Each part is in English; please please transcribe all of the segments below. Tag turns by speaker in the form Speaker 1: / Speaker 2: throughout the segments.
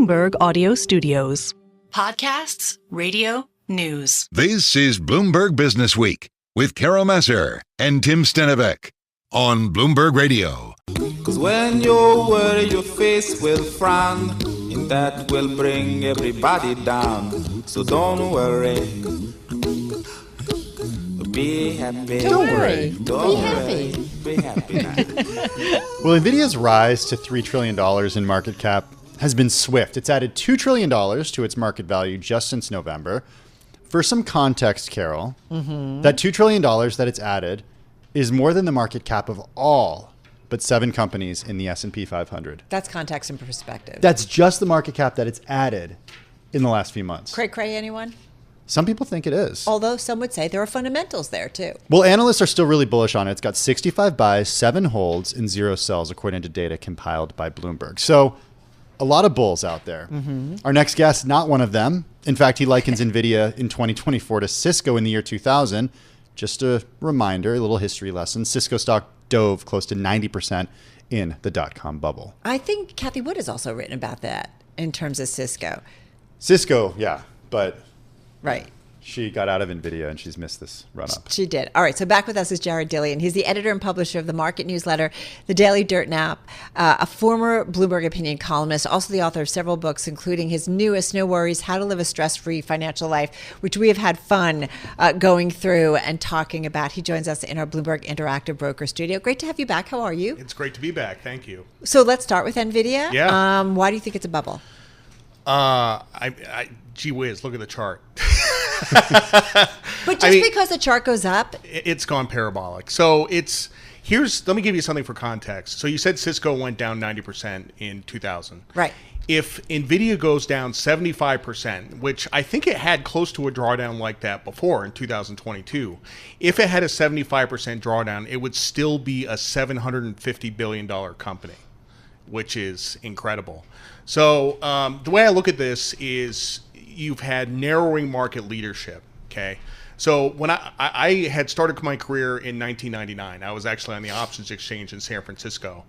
Speaker 1: Bloomberg Audio Studios.
Speaker 2: Podcasts, radio, news.
Speaker 3: This is Bloomberg Businessweek with Carol Massar and Tim Stenovec on Bloomberg Radio.
Speaker 4: Cause when you're worried, your face will frown, and that will bring everybody down. So don't worry. Be happy.
Speaker 5: Don't worry.
Speaker 4: Don't
Speaker 5: Be
Speaker 4: worry.
Speaker 5: happy.
Speaker 4: Be happy now.
Speaker 6: Well, NVIDIA's rise to $3 trillion in market cap has been swift. It's added $2 trillion to its market value just since November. For some context, Carol, that $2 trillion that it's added is more than the market cap of all but 7 companies in the S&P 500.
Speaker 5: That's context and perspective.
Speaker 6: That's just the market cap that it's added in the last few months.
Speaker 5: Cray, anyone?
Speaker 6: Some people think it is.
Speaker 5: Although some would say there are fundamentals there too.
Speaker 6: Well, analysts are still really bullish on it. It's got 65 buys, 7 holds, and 0 sells, according to data compiled by Bloomberg. So a lot of bulls out there. Our next guest, not one of them. In fact, he likens NVIDIA in 2024 to Cisco in the year 2000. Just a reminder, a little history lesson. Cisco stock dove close to 90% in the dot-com bubble.
Speaker 5: I think Kathy Wood has also written about that in terms of Cisco.
Speaker 6: Cisco, yeah, but
Speaker 5: Right.
Speaker 6: she got out of NVIDIA and she's missed this run-up.
Speaker 5: She did. All right. So back with us is Jared Dillian. He's the editor and publisher of the market newsletter, The Daily Dirtnap, a former Bloomberg opinion columnist, also the author of several books, including his newest, No Worries, How to Live a Stress-Free Financial Life, which we have had fun going through and talking about. He joins us in our Bloomberg Interactive Broker studio. Great to have you back. How are you?
Speaker 7: It's great to be back. Thank you.
Speaker 5: So let's start with NVIDIA.
Speaker 7: Yeah.
Speaker 5: Why do you think it's a bubble?
Speaker 7: Gee whiz, look at the chart.
Speaker 5: But just because the chart goes up,
Speaker 7: It's gone parabolic. So let me give you something for context. So you said Cisco went down 90% in 2000.
Speaker 5: right?
Speaker 7: If NVIDIA goes down 75%, which I think it had close to a drawdown like that before in 2022, if it had a 75% drawdown, it would still be a $750 billion company, which is incredible. So the way I look at this is you've had narrowing market leadership, okay? So when I had started my career in 1999, I was actually on the options exchange in San Francisco,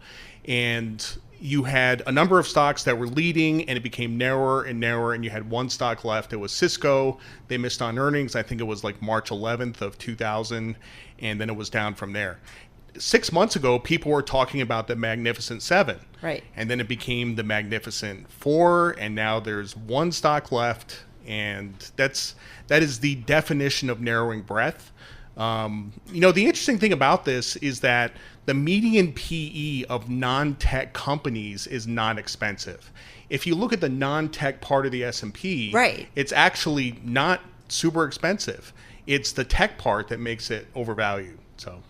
Speaker 7: and you had a number of stocks that were leading, and it became narrower and narrower, and you had one stock left. It was Cisco. They missed on earnings. I think it was like March 11th of 2000, and then it was down from there. 6 months ago, people were talking about the Magnificent Seven.
Speaker 5: Right.
Speaker 7: And then it became the Magnificent Four, and now there's one stock left, and that is the definition of narrowing breadth. The interesting thing about this is that the median PE of non-tech companies is not expensive. If you look at the non-tech part of the S&P,
Speaker 5: Right.
Speaker 7: it's actually not super expensive. It's the tech part that makes it overvalued. So.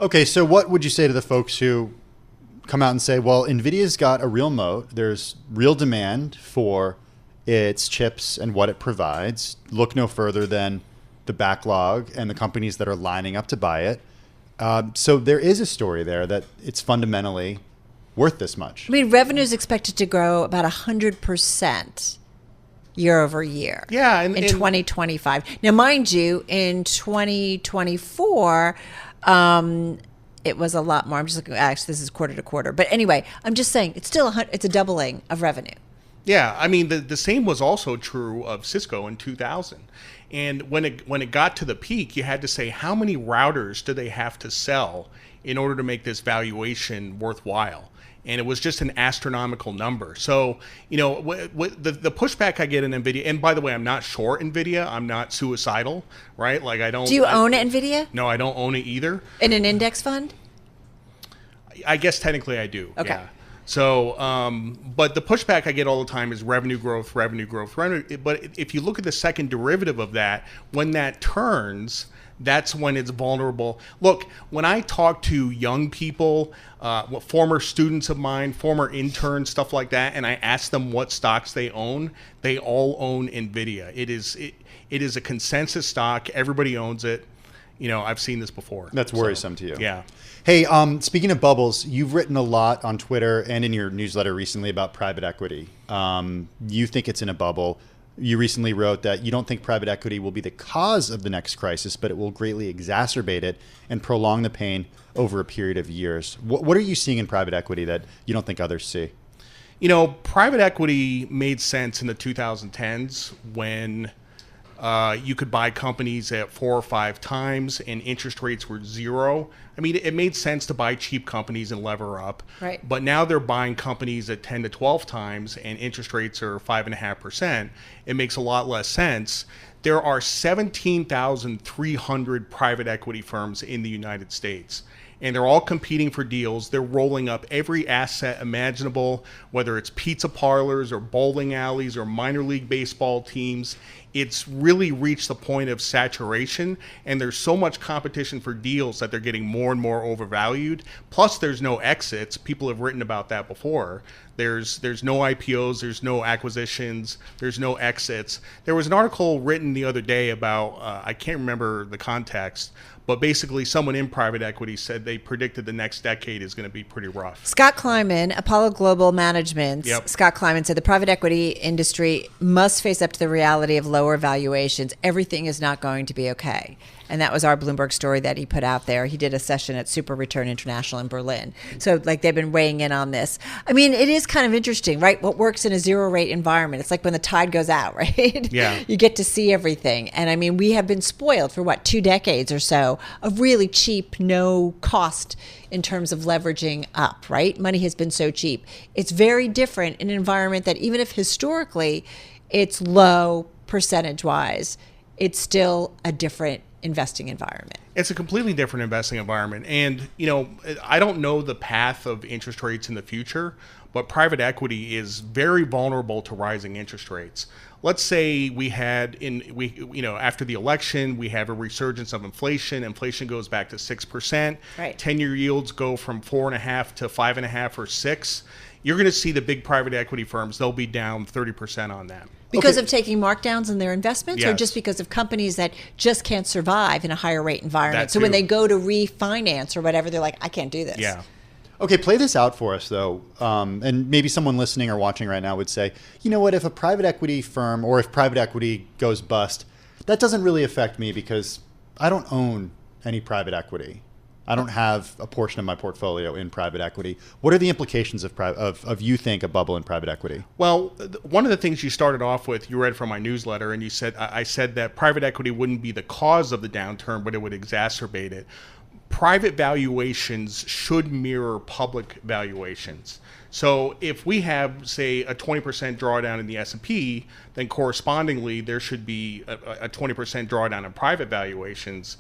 Speaker 6: Okay, so what would you say to the folks who come out and say, well, NVIDIA's got a real moat. There's real demand for its chips and what it provides. Look no further than the backlog and the companies that are lining up to buy it. So there is a story there that it's fundamentally worth this much.
Speaker 5: I mean, revenue is expected to grow about 100% year over year.
Speaker 7: Yeah,
Speaker 5: in 2025. Now, mind you, in 2024, it was a lot more. I'm just looking. Actually, this is quarter to quarter. But anyway, I'm just saying it's still it's a doubling of revenue.
Speaker 7: Yeah, I mean the same was also true of Cisco in 2000. And when it got to the peak, you had to say how many routers do they have to sell in order to make this valuation worthwhile? And it was just an astronomical number. So, the pushback I get in NVIDIA, and by the way, I'm not short NVIDIA. I'm not suicidal, right? Like I don't.
Speaker 5: Do you own NVIDIA?
Speaker 7: No, I don't own it either.
Speaker 5: In an index fund?
Speaker 7: I guess technically I do.
Speaker 5: Okay.
Speaker 7: Yeah. So, but the pushback I get all the time is revenue growth. But if you look at the second derivative of that, when that turns, that's when it's vulnerable. Look, when I talk to young people, former students of mine, former interns, stuff like that, and I ask them what stocks they all own NVIDIA. It is a consensus stock. Everybody owns it. I've seen this before.
Speaker 6: That's worrisome to you.
Speaker 7: Yeah.
Speaker 6: Hey, speaking of bubbles, you've written a lot on Twitter and in your newsletter recently about private equity. You think it's in a bubble. You recently wrote that you don't think private equity will be the cause of the next crisis, but it will greatly exacerbate it and prolong the pain over a period of years. What are you seeing in private equity that you don't think others see?
Speaker 7: Private equity made sense in the 2010s when you could buy companies at 4 or 5 times and interest rates were zero. I mean, it made sense to buy cheap companies and lever up.
Speaker 5: Right.
Speaker 7: But now they're buying companies at 10 to 12 times and interest rates are 5.5%. It makes a lot less sense. There are 17,300 private equity firms in the United States. And they're all competing for deals. They're rolling up every asset imaginable, whether it's pizza parlors or bowling alleys or minor league baseball teams. It's really reached the point of saturation, and there's so much competition for deals that they're getting more and more overvalued. Plus, there's no exits. People have written about that before. There's no IPOs, there's no acquisitions, there's no exits. There was an article written the other day about, I can't remember the context, but basically someone in private equity said they predicted the next decade is going to be pretty rough.
Speaker 5: Scott Kleiman, Apollo Global Management, Scott Kleiman said the private equity industry must face up to the reality of lower valuations. Everything is not going to be okay. And that was our Bloomberg story that he put out there. He did a session at Super Return International in Berlin. So they've been weighing in on this. I mean, it is kind of interesting, right? What works in a zero rate environment? It's like when the tide goes out, right?
Speaker 7: Yeah.
Speaker 5: You get to see everything. And I mean, we have been spoiled for 2 decades or so of really cheap, no cost in terms of leveraging up, right? Money has been so cheap. It's very different in an environment that even if historically it's low percentage-wise, it's still a different investing environment.
Speaker 7: It's a completely different investing environment. And, I don't know the path of interest rates in the future, but private equity is very vulnerable to rising interest rates. Let's say after the election, we have a resurgence of inflation. Inflation goes back to 6%.
Speaker 5: Right.
Speaker 7: 10-year yields go from 4.5 to 5.5 or 6. You're going to see the big private equity firms, they'll be down 30% on that.
Speaker 5: Because of taking markdowns in their investments,
Speaker 7: Yes.
Speaker 5: or just because of companies that just can't survive in a higher rate environment?
Speaker 7: That
Speaker 5: So when
Speaker 7: too.
Speaker 5: they go to refinance or whatever, they're like, I can't do this.
Speaker 7: Yeah.
Speaker 6: Okay, play this out for us, though. And maybe someone listening or watching right now would say, you know what, if a private equity firm or if private equity goes bust, that doesn't really affect me because I don't own any private equity. I don't have a portion of my portfolio in private equity. What are the implications of you think, a bubble in private equity?
Speaker 7: Well, one of the things you started off with, you read from my newsletter, and I said that private equity wouldn't be the cause of the downturn, but it would exacerbate it. Private valuations should mirror public valuations. So if we have, say, a 20% drawdown in the S&P, then correspondingly there should be a 20% drawdown in private valuations.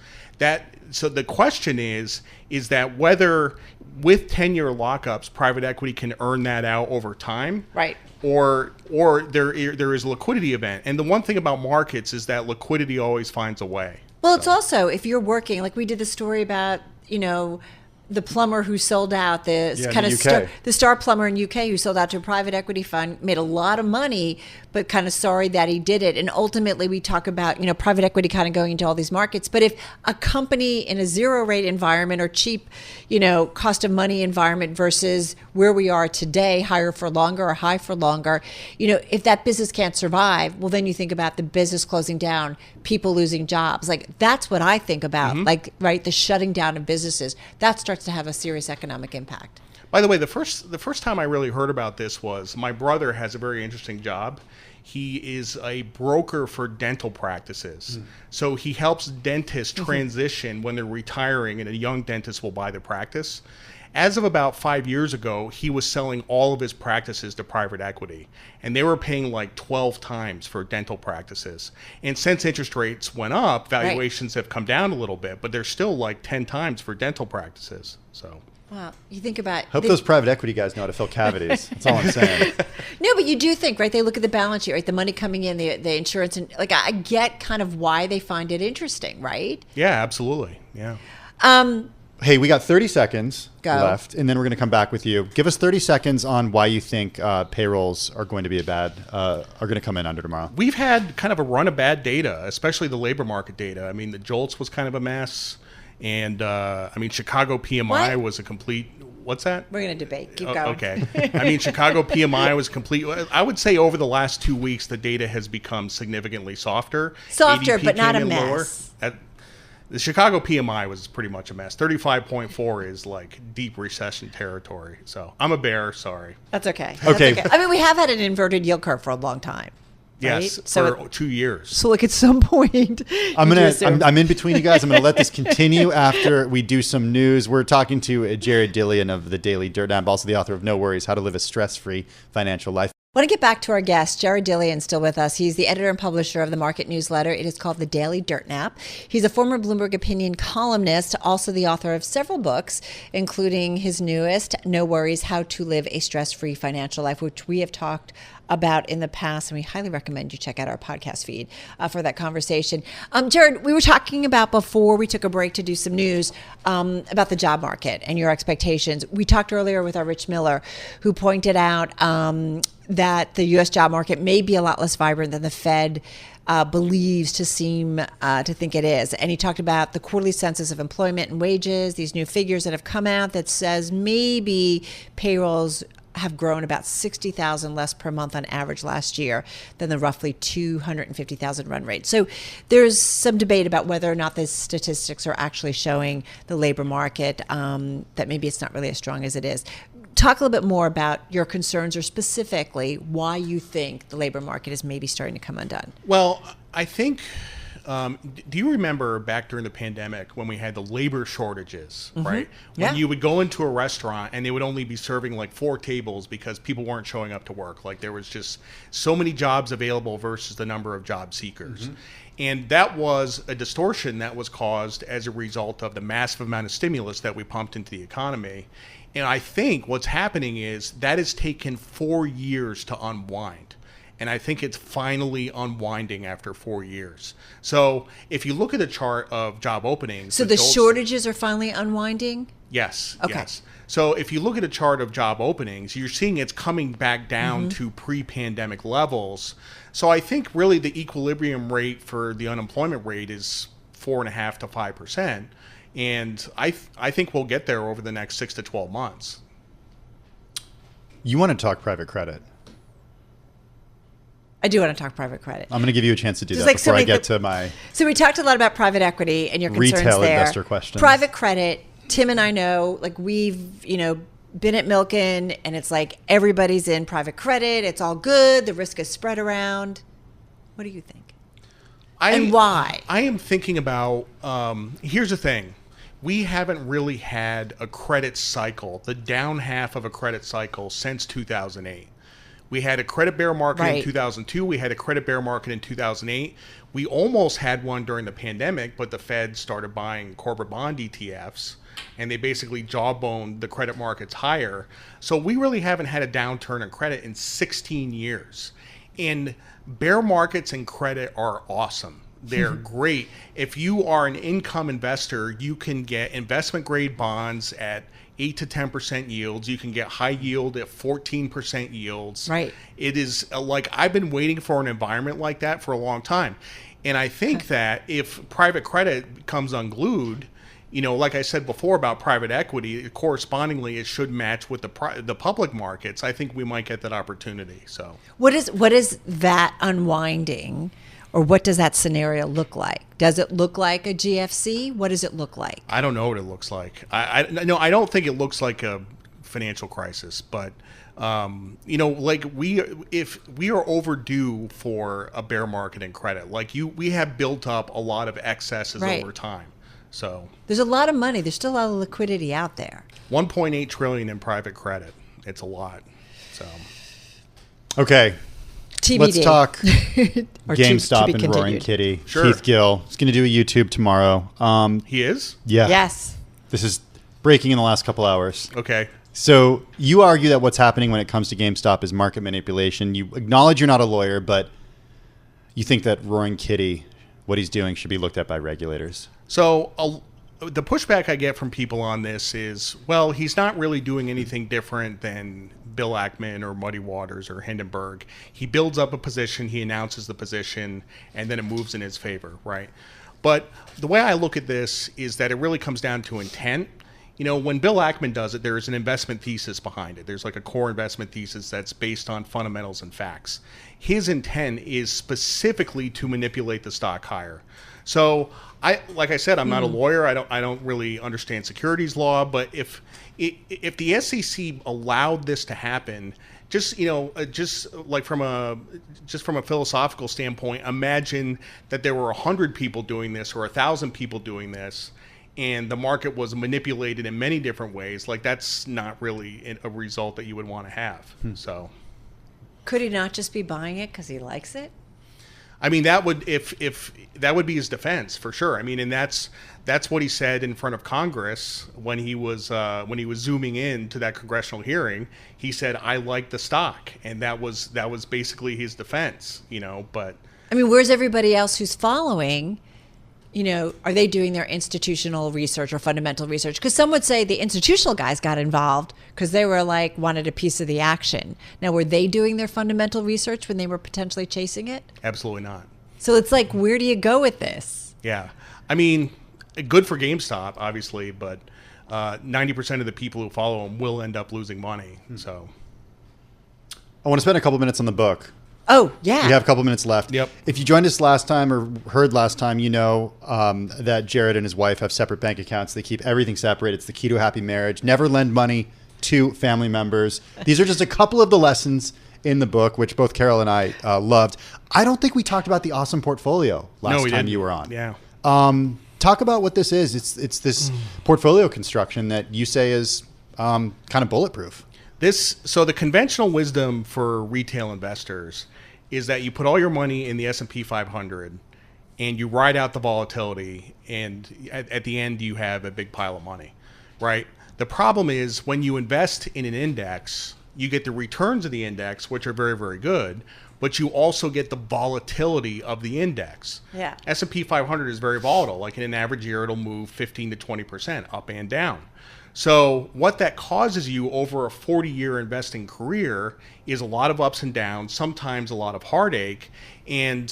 Speaker 7: So the question is that whether with 10-year lockups, private equity can earn that out over time,
Speaker 5: Right.
Speaker 7: or there is a liquidity event. And the one thing about markets is that liquidity always finds a way.
Speaker 5: Well, it's also, if you're working, like we did the story about, the plumber who sold out, the star plumber in UK who sold out to a private equity fund, made a lot of money, but kind of sorry that he did it. And ultimately we talk about, private equity kind of going into all these markets. But if a company in a zero rate environment or cheap, cost of money environment versus where we are today, higher for longer or high for longer, if that business can't survive, well, then you think about the business closing down, people losing jobs. Like that's what I think about, the shutting down of businesses. That starts to have a serious economic impact.
Speaker 7: By the way, the first time I really heard about this was my brother has a very interesting job. He is a broker for dental practices. So he helps dentists transition when they're retiring, and a young dentist will buy the practice. As of about 5 years ago, he was selling all of his practices to private equity, and they were paying like 12 times for dental practices. And since interest rates went up, valuations have come down a little bit, but they're still like 10 times for dental practices. So.
Speaker 5: Wow. You think about...
Speaker 6: Hope those private equity guys know how to fill cavities. That's all I'm saying.
Speaker 5: No, but you do think, right? They look at the balance sheet, right? The money coming in, the insurance, and I get kind of why they find it interesting, right?
Speaker 7: Yeah, absolutely. Yeah.
Speaker 6: Hey, we got 30 seconds
Speaker 5: left,
Speaker 6: and then we're going to come back with you. Give us 30 seconds on why you think payrolls are going to be are going to come in under tomorrow.
Speaker 7: We've had kind of a run of bad data, especially the labor market data. I mean, the JOLTS was kind of a mess. And, Chicago PMI was a complete... What's that?
Speaker 5: We're going to debate. Keep going.
Speaker 7: Okay. Chicago PMI was complete. I would say over the last 2 weeks, the data has become significantly softer.
Speaker 5: Softer,
Speaker 7: ADP
Speaker 5: but not a
Speaker 7: came in lower.
Speaker 5: mess.
Speaker 7: The Chicago PMI was pretty much a mess. 35.4 is like deep recession territory. So I'm a bear. Sorry.
Speaker 5: That's okay.
Speaker 6: Okay.
Speaker 5: That's okay. I mean, we have had an inverted yield curve for a long time.
Speaker 7: Yes,
Speaker 5: Right?
Speaker 7: for 2 years.
Speaker 5: So like at some point,
Speaker 6: I'm in between you guys. I'm gonna let this continue after we do some news. We're talking to Jared Dillian of the Daily Dirtnap, also the author of No Worries: How to Live a Stress-Free Financial Life.
Speaker 5: I want to get back to our guest, Jared Dillian, still with us. He's the editor and publisher of the market newsletter. It is called The Daily Dirtnap. He's a former Bloomberg Opinion columnist, also the author of several books, including his newest, No Worries: How to Live a Stress-Free Financial Life, which we have talked about in the past, and we highly recommend you check out our podcast feed for that conversation. Jared, we were talking about before we took a break to do some news about the job market and your expectations. We talked earlier with our Rich Miller, who pointed out that the U.S. job market may be a lot less vibrant than the Fed believes to think it is. And he talked about the quarterly census of employment and wages, these new figures that have come out that says maybe payrolls have grown about 60,000 less per month on average last year than the roughly 250,000 run rate. So there's some debate about whether or not the statistics are actually showing the labor market, that maybe it's not really as strong as it is. Talk a little bit more about your concerns, or specifically why you think the labor market is maybe starting to come undone.
Speaker 7: Well, I think, do you remember back during the pandemic when we had the labor shortages, right? When you would go into a restaurant and they would only be serving like 4 tables because people weren't showing up to work. Like there was just so many jobs available versus the number of job seekers. And that was a distortion that was caused as a result of the massive amount of stimulus that we pumped into the economy. And I think what's happening is that has taken 4 years to unwind. And I think it's finally unwinding after 4 years. So if you look at a chart of job openings.
Speaker 5: So the shortages are finally unwinding?
Speaker 7: Yes.
Speaker 5: Okay.
Speaker 7: Yes. So if you look at a chart of job openings, you're seeing it's coming back down to pre-pandemic levels. So I think really the equilibrium rate for the unemployment rate is 4.5% to 5%. And I think we'll get there over the next 6 to 12 months.
Speaker 6: You want to talk private credit?
Speaker 5: I do want to talk private credit.
Speaker 6: I'm going to give you a chance to do
Speaker 5: Just
Speaker 6: that
Speaker 5: like
Speaker 6: before I get to my
Speaker 5: So we talked a lot about private equity and your concerns
Speaker 6: retail
Speaker 5: there.
Speaker 6: investor questions.
Speaker 5: Private credit, Tim and I know, like we've, been at Milken, and it's like everybody's in private credit. It's all good. The risk is spread around. What do you think? And why?
Speaker 7: I am thinking about, here's the thing. We haven't really had a credit cycle, the down half of a credit cycle, since 2008. We had a credit bear market in 2002. We had a credit bear market in 2008. We almost had one during the pandemic, but the Fed started buying corporate bond ETFs, and they basically jawboned the credit markets higher. So we really haven't had a downturn in credit in 16 years. And bear markets and credit are awesome. They're great. If you are an income investor, you can get investment grade bonds at 8 to 10% yields. You can get high yield at 14% yields.
Speaker 5: Right.
Speaker 7: It is like I've been waiting for an environment like that for a long time. And I think that if private credit comes unglued, like I said before about private equity, correspondingly it should match with the public markets. I think we might get that opportunity. So
Speaker 5: what is that unwinding? Or what does that scenario look like? Does it look like a GFC? What does it look like?
Speaker 7: I don't know what it looks like. I don't think it looks like a financial crisis, but if we are overdue for a bear market in credit. We have built up a lot of excesses over time. So
Speaker 5: there's a lot of money. There's still a lot of liquidity out there.
Speaker 7: 1.8 trillion in private credit. It's a lot. So
Speaker 6: okay.
Speaker 5: TBD.
Speaker 6: Let's talk
Speaker 5: Or
Speaker 6: GameStop
Speaker 5: to be
Speaker 6: and
Speaker 5: continued.
Speaker 6: Roaring Kitty.
Speaker 7: Sure.
Speaker 6: Keith Gill is going to do a YouTube tomorrow.
Speaker 7: He is?
Speaker 6: Yeah.
Speaker 5: Yes.
Speaker 6: This is breaking in the last couple hours.
Speaker 7: Okay.
Speaker 6: So you argue that what's happening when it comes to GameStop is market manipulation. You acknowledge you're not a lawyer, but you think that Roaring Kitty, what he's doing, should be looked at by regulators.
Speaker 7: So the pushback I get from people on this is, well, he's not really doing anything different than Bill Ackman or Muddy Waters or Hindenburg. He builds up a position, he announces the position, and then it moves in his favor, right? But the way I look at this is that it really comes down to intent. when Bill Ackman does it, there's an investment thesis behind it. There's like a core investment thesis that's based on fundamentals and facts. His intent is specifically to manipulate the stock higher. So like I said, I'm not a lawyer. I don't really understand securities law, but if the SEC allowed this to happen, just from a philosophical standpoint, imagine that there were 100 people doing this or 1,000 people doing this, and the market was manipulated in many different ways. Like, that's not really a result that you would want to have. So,
Speaker 5: Could he not just be buying it because he likes it?
Speaker 7: I mean, that would if that would be his defense for sure. I mean, and that's what he said in front of Congress when he was zooming in to that congressional hearing. He said, "I like the stock," and that was basically his defense. But
Speaker 5: I mean, where's everybody else who's following? Are they doing their institutional research or fundamental research? Because some would say the institutional guys got involved because they were wanted a piece of the action. Now, were they doing their fundamental research when they were potentially chasing it?
Speaker 7: Absolutely not.
Speaker 5: So it's where do you go with this?
Speaker 7: Yeah. I mean, good for GameStop, obviously, but 90% of the people who follow them will end up losing money. So
Speaker 6: I want to spend a couple minutes on the book.
Speaker 5: Oh, yeah.
Speaker 6: We have a couple minutes left.
Speaker 7: Yep.
Speaker 6: If you joined us last time or heard last time, that Jared and his wife have separate bank accounts. They keep everything separate. It's the key to a happy marriage. Never lend money to family members. These are just a couple of the lessons in the book, which both Carol and I loved. I don't think we talked about the awesome portfolio last time you were on.
Speaker 7: Yeah.
Speaker 6: Talk about what this is. It's this portfolio construction that you say is kind of bulletproof.
Speaker 7: So the conventional wisdom for retail investors is that you put all your money in the S&P 500 and you ride out the volatility, and at the end you have a big pile of money, right? The problem is when you invest in an index, you get the returns of the index, which are very, very good, but you also get the volatility of the index.
Speaker 5: Yeah.
Speaker 7: S&P 500 is very volatile. Like in an average year, it'll move 15 to 20% up and down. So what that causes you over a 40-year investing career is a lot of ups and downs, sometimes a lot of heartache. And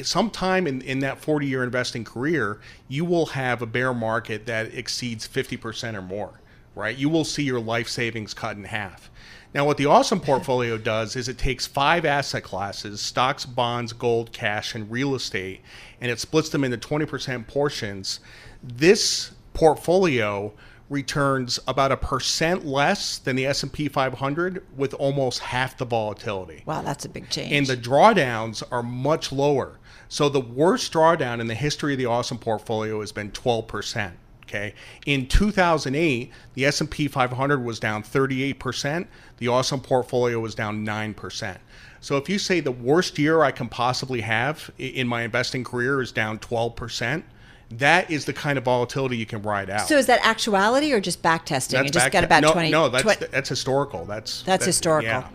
Speaker 7: sometime in that 40-year investing career, you will have a bear market that exceeds 50% or more, right? You will see your life savings cut in half. Now, what the awesome portfolio does is it takes 5 asset classes, stocks, bonds, gold, cash, and real estate, and it splits them into 20% portions. This portfolio returns about 1% less than the S&P 500 with almost half the volatility.
Speaker 5: Wow, that's a big change.
Speaker 7: And the drawdowns are much lower. So the worst drawdown in the history of the awesome portfolio has been 12%. Okay. In 2008, the S&P 500 was down 38%. The awesome portfolio was down 9%. So if you say the worst year I can possibly have in my investing career is down 12%, that is the kind of volatility you can ride out.
Speaker 5: So is that actuality or just back testing?
Speaker 7: That's
Speaker 5: You just got about 20.
Speaker 7: No, that's historical. That's
Speaker 5: historical.
Speaker 7: Yeah.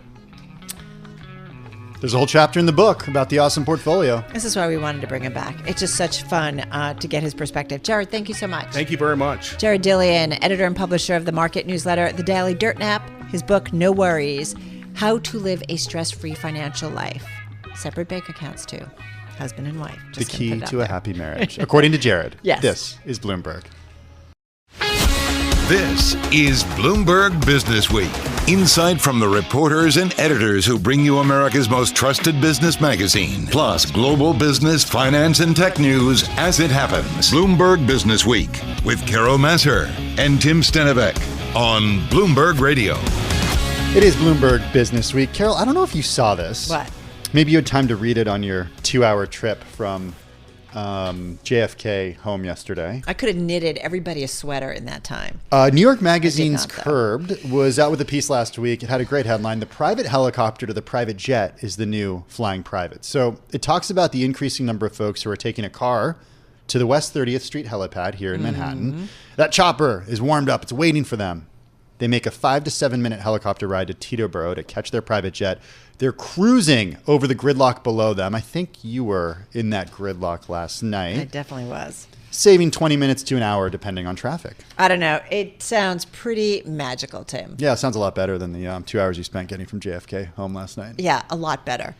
Speaker 6: There's a whole chapter in the book about the awesome portfolio.
Speaker 5: This is why we wanted to bring him back. It's just such fun to get his perspective. Jared, thank you so much.
Speaker 7: Thank you very much.
Speaker 5: Jared Dillian, editor and publisher of the market newsletter, The Daily Dirtnap. His book, No Worries, How to Live a Stress-Free Financial Life. Separate bank accounts, too. Husband and wife.
Speaker 6: The key to a happy marriage. According to Jared.
Speaker 5: Yes.
Speaker 6: This is Bloomberg.
Speaker 3: This is Bloomberg Businessweek. Insight from the reporters and editors who bring you America's most trusted business magazine, plus global business, finance, and tech news as it happens. Bloomberg Businessweek with Carol Massar and Tim Stenovec on Bloomberg Radio.
Speaker 6: It is Bloomberg Businessweek. Carol, I don't know if you saw this.
Speaker 5: What?
Speaker 6: Maybe you had time to read it on your 2-hour trip from JFK home yesterday.
Speaker 5: I could have knitted everybody a sweater in that time.
Speaker 6: New York Magazine's
Speaker 5: not, though.
Speaker 6: Curbed was out with a piece last week. It had a great headline. The private helicopter to the private jet is the new flying private. So it talks about the increasing number of folks who are taking a car to the West 30th Street helipad here in Manhattan. That chopper is warmed up. It's waiting for them. They make a 5 to 7 minute helicopter ride to Teterboro to catch their private jet. They're cruising over the gridlock below them. I think you were in that gridlock last night.
Speaker 5: I definitely was.
Speaker 6: Saving 20 minutes to an hour depending on traffic.
Speaker 5: I don't know. It sounds pretty magical, Tim.
Speaker 6: Yeah, it sounds a lot better than the 2 hours you spent getting from JFK home last night.
Speaker 5: Yeah, a lot better.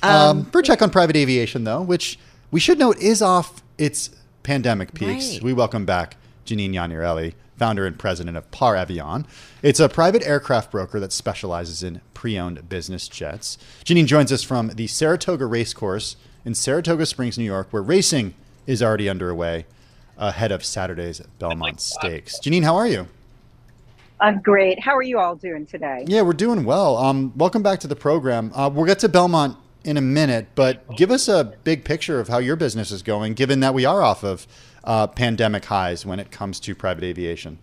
Speaker 6: For a check on private aviation, though, which we should note is off its pandemic peaks.
Speaker 5: Right.
Speaker 6: We welcome back Janine Iannarelli, founder and president of Par Avion. It's a private aircraft broker that specializes in pre-owned business jets. Janine joins us from the Saratoga Racecourse in Saratoga Springs, New York, where racing is already underway ahead of Saturday's Belmont Stakes. Janine, how are you?
Speaker 8: I'm great. How are you all doing today?
Speaker 6: Yeah, we're doing well. Welcome back to the program. We'll get to Belmont in a minute, but give us a big picture of how your business is going, given that we are off of pandemic highs when it comes to private aviation.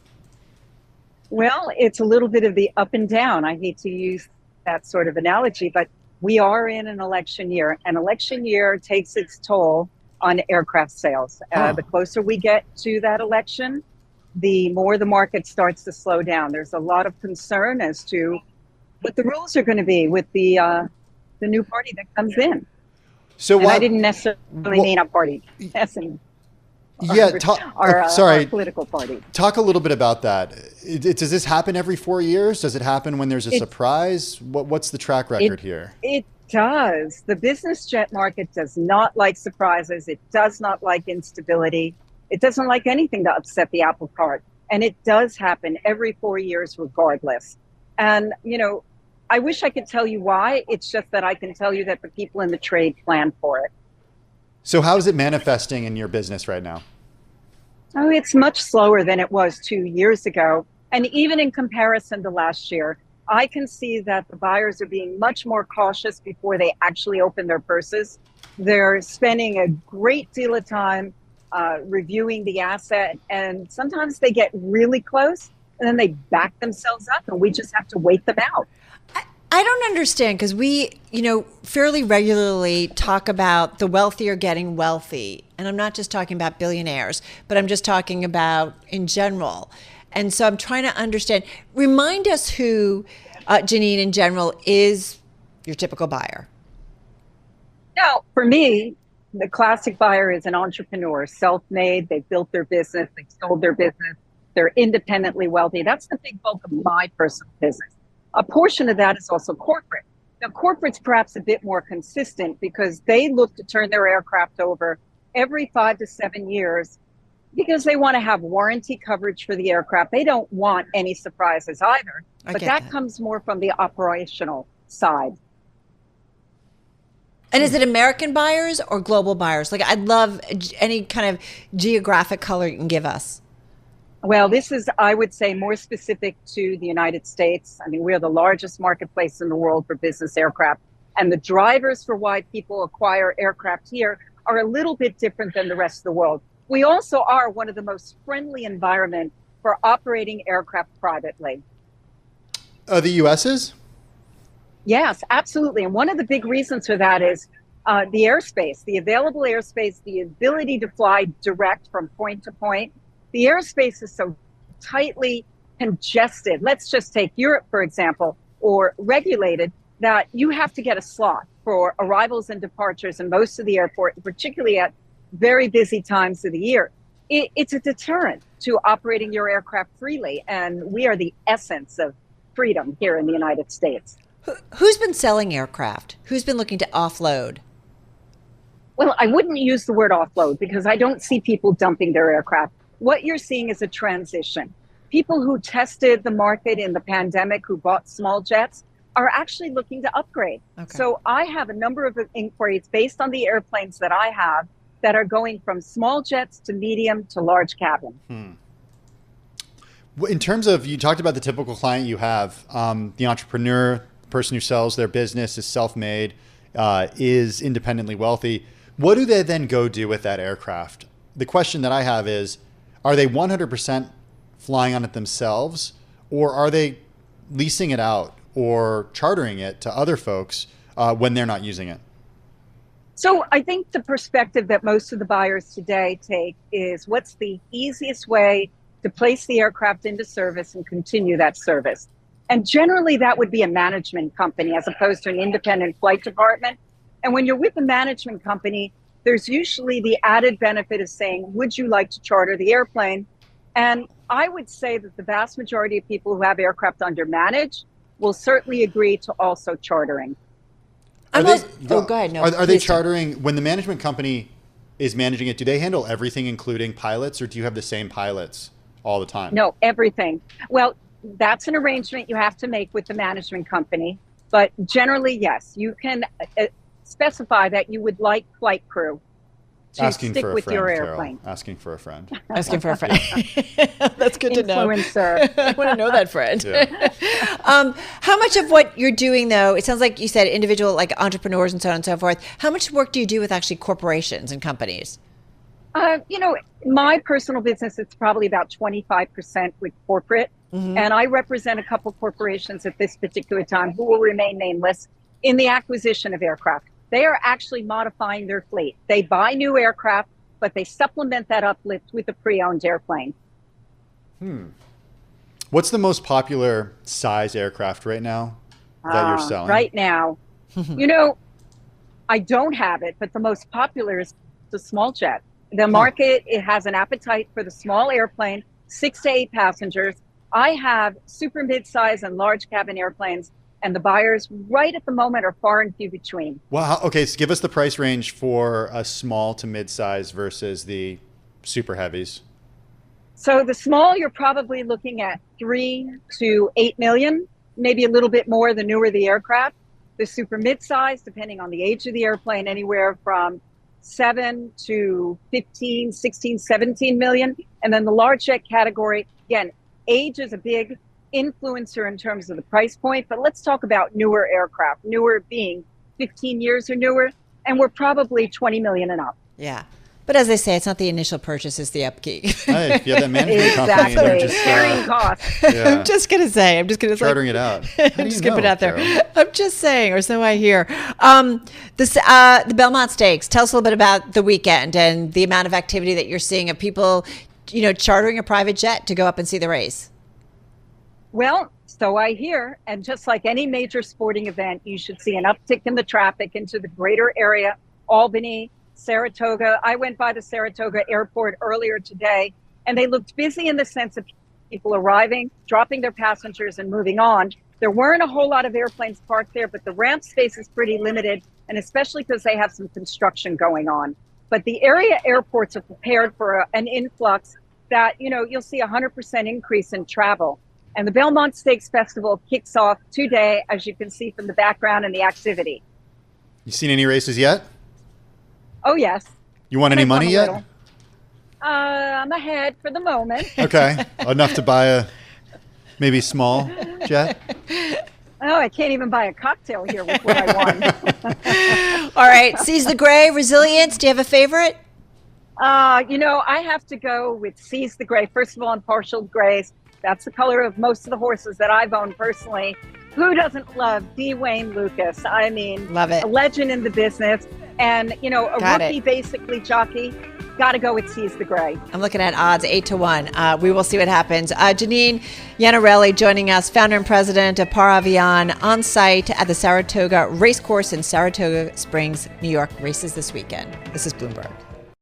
Speaker 8: Well, it's a little bit of the up and down. I hate to use that sort of analogy, but we are in an election year. An election year takes its toll on aircraft sales. The closer we get to that election, the more the market starts to slow down. There's a lot of concern as to what the rules are going to be with the new party that comes in.
Speaker 6: So
Speaker 8: I didn't necessarily mean a party. Our political party.
Speaker 6: Talk a little bit about that. Does this happen every 4 years? Does it happen when there's a surprise? What's the track record here?
Speaker 8: It does. The business jet market does not like surprises. It does not like instability. It doesn't like anything to upset the apple cart. And it does happen every 4 years regardless. And, I wish I could tell you why. It's just that I can tell you that the people in the trade plan for it.
Speaker 6: So how is it manifesting in your business right now?
Speaker 8: Oh, it's much slower than it was 2 years ago. And even in comparison to last year, I can see that the buyers are being much more cautious before they actually open their purses. They're spending a great deal of time reviewing the asset, and sometimes they get really close and then they back themselves up and we just have to wait them out.
Speaker 5: I don't understand, because we, fairly regularly talk about the wealthy are getting wealthy. And I'm not just talking about billionaires, but I'm just talking about in general. And so I'm trying to understand. Remind us who, Janine, in general, is your typical buyer.
Speaker 8: Now, for me, the classic buyer is an entrepreneur, self-made. They've built their business. They've sold their business. They're independently wealthy. That's the big bulk of my personal business. A portion of that is also corporate. Now, corporate's perhaps a bit more consistent because they look to turn their aircraft over every 5 to 7 years because they want to have warranty coverage for the aircraft. They don't want any surprises either. But that comes more from the operational side.
Speaker 5: And is it American buyers or global buyers? I'd love any kind of geographic color you can give us.
Speaker 8: Well, this is, I would say, more specific to the United States. I mean, we are the largest marketplace in the world for business aircraft. And the drivers for why people acquire aircraft here are a little bit different than the rest of the world. We also are one of the most friendly environments for operating aircraft privately.
Speaker 6: The U.S. is?
Speaker 8: Yes, absolutely. And one of the big reasons for that is the airspace, the available airspace, the ability to fly direct from point to point. The airspace is so tightly congested. Let's just take Europe, for example, or regulated, that you have to get a slot for arrivals and departures in most of the airport, particularly at very busy times of the year. It's a deterrent to operating your aircraft freely. And we are the essence of freedom here in the United States.
Speaker 5: Who's been selling aircraft? Who's been looking to offload?
Speaker 8: Well, I wouldn't use the word offload because I don't see people dumping their aircraft. What you're seeing is a transition. People who tested the market in the pandemic, who bought small jets, are actually looking to upgrade. Okay. So I have a number of inquiries based on the airplanes that I have that are going from small jets to medium to large cabin.
Speaker 6: In terms of, you talked about the typical client you have, the entrepreneur, the person who sells their business, is self-made, is independently wealthy. What do they then go do with that aircraft? The question that I have is, are they 100% flying on it themselves, or are they leasing it out or chartering it to other folks when they're not using it?
Speaker 8: So I think the perspective that most of the buyers today take is, what's the easiest way to place the aircraft into service and continue that service? And generally that would be a management company as opposed to an independent flight department. And when you're with a management company, there's usually the added benefit of saying, would you like to charter the airplane? And I would say that the vast majority of people who have aircraft under manage will certainly agree to also chartering.
Speaker 5: Go ahead. No,
Speaker 6: are they chartering, when the management company is managing it, do they handle everything including pilots, or do you have the same pilots all the time.
Speaker 8: No, everything. Well, that's an arrangement you have to make with the management company. But generally, yes, you can specify that you would like flight crew to
Speaker 6: Asking
Speaker 8: stick
Speaker 6: for a
Speaker 8: with
Speaker 6: friend,
Speaker 8: your
Speaker 6: Carol.
Speaker 8: airplane.
Speaker 6: Asking for a friend.
Speaker 5: Asking for a friend. That's good to know.
Speaker 8: Influencer.
Speaker 5: I want to know that friend.
Speaker 6: Yeah.
Speaker 5: How much of what you're doing, though, it sounds like you said individual, like entrepreneurs and so on and so forth. How much work do you do with actually corporations and companies?
Speaker 8: My personal business, it's probably about 25% with corporate.
Speaker 5: Mm-hmm.
Speaker 8: And I represent a couple corporations at this particular time who will remain nameless in the acquisition of aircraft. They are actually modifying their fleet. They buy new aircraft, but they supplement that uplift with a pre-owned airplane.
Speaker 6: What's the most popular size aircraft right now that you're selling?
Speaker 8: Right now, I don't have it, but the most popular is the small jet. The market, it has an appetite for the small airplane, 6 to 8 passengers. I have super mid-size and large cabin airplanes, and the buyers right at the moment are far and few between.
Speaker 6: Well, okay, so give us the price range for a small to mid-size versus the super heavies.
Speaker 8: So the small, you're probably looking at 3 to 8 million, maybe a little bit more the newer the aircraft. The super mid-size, depending on the age of the airplane, anywhere from 7 to 15, 16, 17 million. And then the large jet category, again, age is a big influencer in terms of the price point, but let's talk about newer aircraft, newer being 15 years or newer, and we're probably 20 million and up.
Speaker 5: Yeah. But as they say, it's not the initial purchase, it's the upkeep.
Speaker 6: Hey, if you have that management company and they're just
Speaker 8: carrying costs.
Speaker 6: yeah,
Speaker 5: I'm just going to say.
Speaker 6: chartering it out.
Speaker 5: I'm just going to put it out there.
Speaker 6: Carol?
Speaker 5: I'm just saying, or so I hear. The Belmont Stakes, tell us a little bit about the weekend and the amount of activity that you're seeing of people, chartering a private jet to go up and see the race.
Speaker 8: Well, so I hear, and just like any major sporting event, you should see an uptick in the traffic into the greater area, Albany, Saratoga. I went by the Saratoga airport earlier today, and they looked busy in the sense of people arriving, dropping their passengers, and moving on. There weren't a whole lot of airplanes parked there, but the ramp space is pretty limited, and especially because they have some construction going on. But the area airports are prepared for an influx that, you'll see 100% increase in travel. And the Belmont Stakes Festival kicks off today, as you can see from the background and the activity.
Speaker 6: You seen any races yet?
Speaker 8: Oh, yes.
Speaker 6: You won any money yet?
Speaker 8: I'm ahead for the moment.
Speaker 6: Okay. Enough to buy a maybe small jet?
Speaker 8: Oh, I can't even buy a cocktail here with what I won.
Speaker 5: All right. Seize the Gray, Resilience. Do you have a favorite?
Speaker 8: I have to go with Seize the Gray. First of all, I'm partial to grays. That's the color of most of the horses that I've owned personally. Who doesn't love D. Wayne Lucas? I mean,
Speaker 5: love it.
Speaker 8: A legend in the business. And,
Speaker 5: Got
Speaker 8: rookie
Speaker 5: it.
Speaker 8: basically jockey. Got to go with Seize the Gray.
Speaker 5: I'm looking at odds 8-1. We will see what happens. Janine Iannarelli joining us, founder and president of Par Avion, on site at the Saratoga Racecourse in Saratoga Springs, New York. Races this weekend. This is Bloomberg.